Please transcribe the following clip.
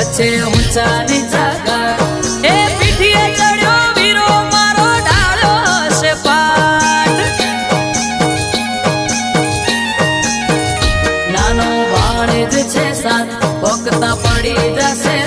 વચ્ચે ઊંચા નીચા ઘર એ પીઠીએ ચડ્યો વીરો મારો ઢાળ્યો હશે પાટ નાનો ભાણેજ છે સાત વખતા પડી જશે